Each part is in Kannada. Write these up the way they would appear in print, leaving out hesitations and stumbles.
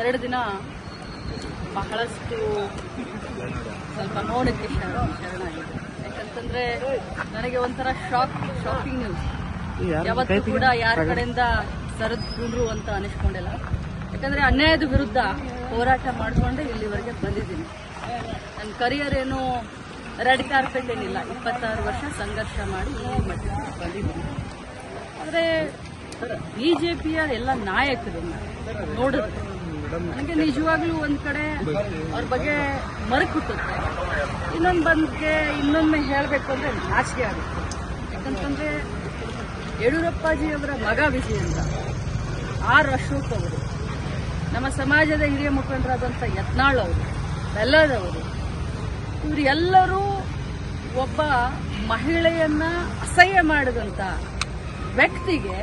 2 ದಿನ ಬಹಳಷ್ಟು ಸ್ವಲ್ಪ ನೋಡಕ್ಕೆ ಶರಣಾಗಿದೆ. ಯಾಕಂತಂದ್ರೆ ನನಗೆ ಒಂಥರ ಶಾಕಿಂಗ್ ನ್ಯೂಸ್. ಯಾವತ್ತೂ ಕೂಡ ಯಾರ ಕಡೆಯಿಂದ ಸರಿದ್ರು ಅಂತ ಅನಿಸ್ಕೊಂಡಿಲ್ಲ. ಯಾಕಂದ್ರೆ ಅನ್ಯಾಯದ ವಿರುದ್ಧ ಹೋರಾಟ ಮಾಡಿಕೊಂಡೆ ಇಲ್ಲಿವರೆಗೆ ಬಂದಿದ್ದೀನಿ. ನನ್ನ ಕರಿಯರ್ ಏನು ರೆಡ್ ಕಾರ್ಪೆಟ್ ಏನಿಲ್ಲ, 26 ವರ್ಷ ಸಂಘರ್ಷ ಮಾಡಿ ಈ ಮಟ್ಟಕ್ಕೆ ಬಂದಿದ್ದೀನಿ. ಆದರೆ ಬಿಜೆಪಿಯ ಎಲ್ಲ ನಾಯಕರನ್ನ ನೋಡಿದ್ರೆ ನನಗೆ ನಿಜವಾಗ್ಲೂ ಒಂದ್ ಕಡೆ ಅವ್ರ ಬಗ್ಗೆ ಮರಕ್ ಹುಟ್ಟುತ್ತೆ. ಇನ್ನೊಮ್ಮೆ ಹೇಳಬೇಕು ಅಂದ್ರೆ ನಾಚಿಕೆ ಆಗುತ್ತೆ. ಯಾಕಂತಂದ್ರೆ ಯಡಿಯೂರಪ್ಪಾಜಿಯವರ ಮಗ ವಿಜಯೇಂದ್ರ, ಆರ್ ಅಶೋಕ್ ಅವರು, ನಮ್ಮ ಸಮಾಜದ ಹಿರಿಯ ಮುಖಂಡರಾದಂಥ ಯತ್ನಾಳ್ ಅವರು, ಬೆಲ್ಲದವರು, ಇವರೆಲ್ಲರೂ ಒಬ್ಬ ಮಹಿಳೆಯನ್ನ ಅಸಹ್ಯ ಮಾಡಿದಂತ ವ್ಯಕ್ತಿಗೆ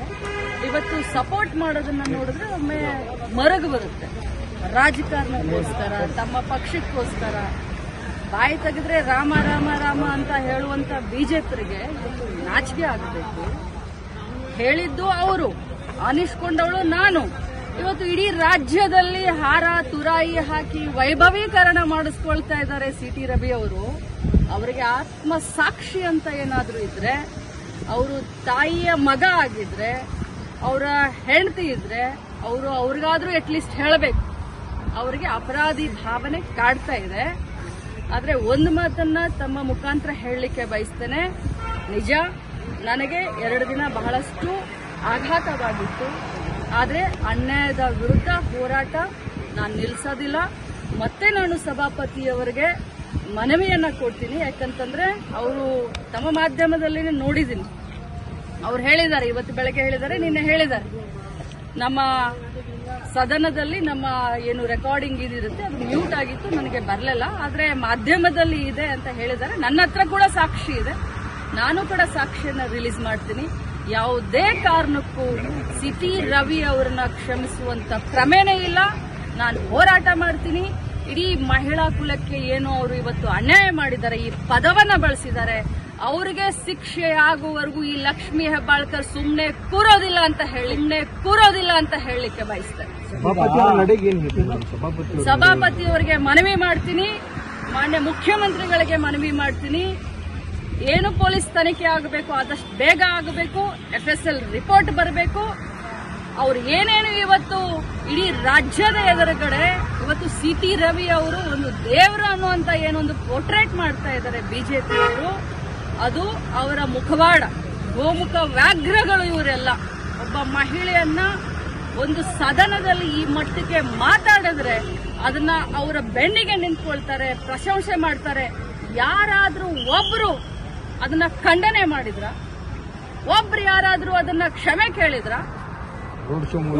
ಇವತ್ತು ಸಪೋರ್ಟ್ ಮಾಡೋದನ್ನ ನೋಡಿದ್ರೆ ಒಮ್ಮೆ ಮರಗು ಬರುತ್ತೆ. ರಾಜಕಾರಣಕ್ಕೋಸ್ಕರ, ತಮ್ಮ ಪಕ್ಷಕ್ಕೋಸ್ಕರ ಬಾಯಿ ತೆಗೆದ್ರೆ ರಾಮ ರಾಮ ರಾಮ ಅಂತ ಹೇಳುವಂತ ಬಿಜೆಪಿಗೆ ಇವತ್ತು ನಾಚಿಕೆ ಆಗಬೇಕು. ಹೇಳಿದ್ದು ಅವರು, ಅನಿಸ್ಕೊಂಡವಳು ನಾನು. ಇವತ್ತು ಇಡೀ ರಾಜ್ಯದಲ್ಲಿ ಹಾರ ತುರಾಯಿ ಹಾಕಿ ವೈಭವೀಕರಣ ಮಾಡಿಸ್ಕೊಳ್ತಾ ಇದ್ದಾರೆ ಸಿಟಿ ರವಿ ಅವರು. ಅವರಿಗೆ ಆತ್ಮ ಸಾಕ್ಷಿ ಅಂತ ಏನಾದ್ರೂ ಇದ್ರೆ, ಅವರು ತಾಯಿಯ ಮಗ ಆಗಿದ್ರೆ, ಅವರ ಹೆಂಡತಿ ಇದ್ರೆ ಅವ್ರಿಗಾದ್ರೂ ಅಟ್ಲೀಸ್ಟ್ ಹೇಳಬೇಕು. ಅವರಿಗೆ ಅಪರಾಧಿ ಭಾವನೆ ಕಾಡ್ತಾ ಇದೆ. ಆದ್ರೆ ಒಂದು ಮಾತನ್ನ ತಮ್ಮ ಮುಖಾಂತರ ಹೇಳಲಿಕ್ಕೆ ಬಯಸ್ತೇನೆ. ನಿಜ, ನನಗೆ 2 ದಿನ ಬಹಳಷ್ಟು ಆಘಾತವಾಗಿತ್ತು. ಆದ್ರೆ ಅನ್ಯಾಯದ ವಿರುದ್ಧ ಹೋರಾಟ ನಾನು ನಿಲ್ಲಿಸೋದಿಲ್ಲ. ಮತ್ತೆ ನಾನು ಸಭಾಪತಿಯವರಿಗೆ ಮನವಿಯನ್ನ ಕೊಡ್ತೀನಿ. ಯಾಕಂತಂದ್ರೆ ಅವರು ತಮ್ಮ ಮಾಧ್ಯಮದಲ್ಲಿ ನೋಡಿದ್ದೀನಿ, ಅವ್ರು ಹೇಳಿದ್ದಾರೆ, ಇವತ್ತು ಬೆಳಗ್ಗೆ ಹೇಳಿದ್ದಾರೆ, ನಿನ್ನೆ ಹೇಳಿದ್ದಾರೆ, ನಮ್ಮ ಸದನದಲ್ಲಿ ನಮ್ಮ ಏನು ರೆಕಾರ್ಡಿಂಗ್ ಇದಿರುತ್ತೆ ಅದು ಮ್ಯೂಟ್ ಆಗಿತ್ತು, ನನಗೆ ಬರಲಿಲ್ಲ, ಆದ್ರೆ ಮಾಧ್ಯಮದಲ್ಲಿ ಇದೆ ಅಂತ ಹೇಳಿದ್ದಾರೆ. ನನ್ನ ಹತ್ರ ಕೂಡ ಸಾಕ್ಷಿ ಇದೆ, ನಾನು ಕೂಡ ಸಾಕ್ಷಿಯನ್ನ ರಿಲೀಸ್ ಮಾಡ್ತೀನಿ. ಯಾವುದೇ ಕಾರಣಕ್ಕೂ ಸಿಟಿ ರವಿ ಅವರನ್ನ ಕ್ಷಮಿಸುವಂತ ಕ್ರಮೇನೇ ಇಲ್ಲ. ನಾನು ಹೋರಾಟ ಮಾಡ್ತೀನಿ. ಇಡೀ ಮಹಿಳಾ ಕುಲಕ್ಕೆ ಏನು ಅವರು ಇವತ್ತು ಅನ್ಯಾಯ ಮಾಡಿದ್ದಾರೆ, ಈ ಪದವನ್ನ ಬಳಸಿದ್ದಾರೆ, ಅವರಿಗೆ ಶಿಕ್ಷೆ ಆಗುವವರೆಗೂ ಈ ಲಕ್ಷ್ಮೀ ಹೆಬ್ಬಾಳ್ಕರ್ ಸುಮ್ಮನೆ ಕೂರೋದಿಲ್ಲ ಅಂತ ಹೇಳಲಿಕ್ಕೆ ಬಯಸ್ತಾರೆ. ಸಭಾಪತಿಯವರಿಗೆ ಮನವಿ ಮಾಡ್ತೀನಿ, ಮಾನ್ಯ ಮುಖ್ಯಮಂತ್ರಿಗಳಿಗೆ ಮನವಿ ಮಾಡ್ತೀನಿ. ಏನು ಪೊಲೀಸ್ ತನಿಖೆ ಆಗಬೇಕು ಆದಷ್ಟು ಬೇಗ ಆಗಬೇಕು. FSL ರಿಪೋರ್ಟ್ ಬರಬೇಕು. ಅವ್ರು ಏನೇನು ಇವತ್ತು ಇಡೀ ರಾಜ್ಯದ ಎದುರುಗಡೆ ಇವತ್ತು ಸಿಟಿ ರವಿ ಅವರು ಒಂದು ದೇವರು ಅನ್ನುವಂತ ಏನೊಂದು ಪೋರ್ಟ್ರೇಟ್ ಮಾಡ್ತಾ ಇದ್ದಾರೆ ಬಿಜೆಪಿ ಅವರು, ಅದು ಅವರ ಮುಖವಾಡ, ಗೋಮುಖ ವ್ಯಾಘ್ರಗಳು ಇವರೆಲ್ಲ. ಒಬ್ಬ ಮಹಿಳೆಯನ್ನ ಒಂದು ಸದನದಲ್ಲಿ ಈ ಮಟ್ಟಕ್ಕೆ ಮಾತಾಡಿದ್ರೆ ಅದನ್ನ ಅವರ ಬೆನ್ನಿಗೆ ನಿಂತ್ಕೊಳ್ತಾರೆ, ಪ್ರಶಂಸೆ ಮಾಡ್ತಾರೆ. ಯಾರಾದ್ರೂ ಒಬ್ರು ಅದನ್ನ ಖಂಡನೆ ಮಾಡಿದ್ರ, ಒಬ್ರು ಯಾರಾದ್ರೂ ಅದನ್ನ ಕ್ಷಮೆ ಕೇಳಿದ್ರ,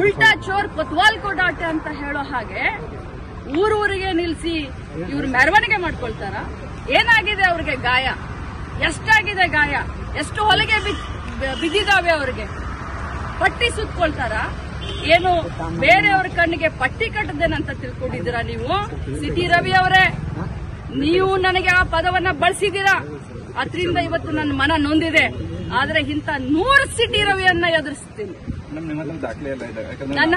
ಉಲ್ಟಾ ಚೋರ್ ಕೊತ್ವಾಲ್ ಕೋ ಡಾಟೆ ಅಂತ ಹೇಳೋ ಹಾಗೆ ಊರೂರಿಗೆ ನಿಲ್ಸಿ ಇವ್ರು ಮೆರವಣಿಗೆ ಮಾಡ್ಕೊಳ್ತಾರ. ಏನಾಗಿದೆ ಅವ್ರಿಗೆ ಗಾಯ, ಎಷ್ಟಾಗಿದೆ ಗಾಯ, ಎಷ್ಟು ಹೊಲಿಗೆ ಬಿದ್ದಿದಾವೆ ಅವ್ರಿಗೆ, ಪಟ್ಟಿ ಸುತ್ಕೊಳ್ತಾರ. ಏನು ಬೇರೆಯವ್ರ ಕಣ್ಣಿಗೆ ಪಟ್ಟಿ ಕಟ್ಟದೇನಂತ ತಿಳ್ಕೊಂಡಿದ್ದೀರಾ ನೀವು? ಸಿಟಿ ರವಿ ಅವರೇ, ನೀವು ನನಗೆ ಆ ಪದವನ್ನ ಬಳಸಿದ್ದೀರಾ, ಅದರಿಂದ ಇವತ್ತು ನನ್ನ ಮನ ನೊಂದಿದೆ. ಆದ್ರೆ ಇಂಥ 100 ಸಿಟಿ ರವಿಯನ್ನ ಎದುರಿಸ್ತೀನಿ. ನನ್ನ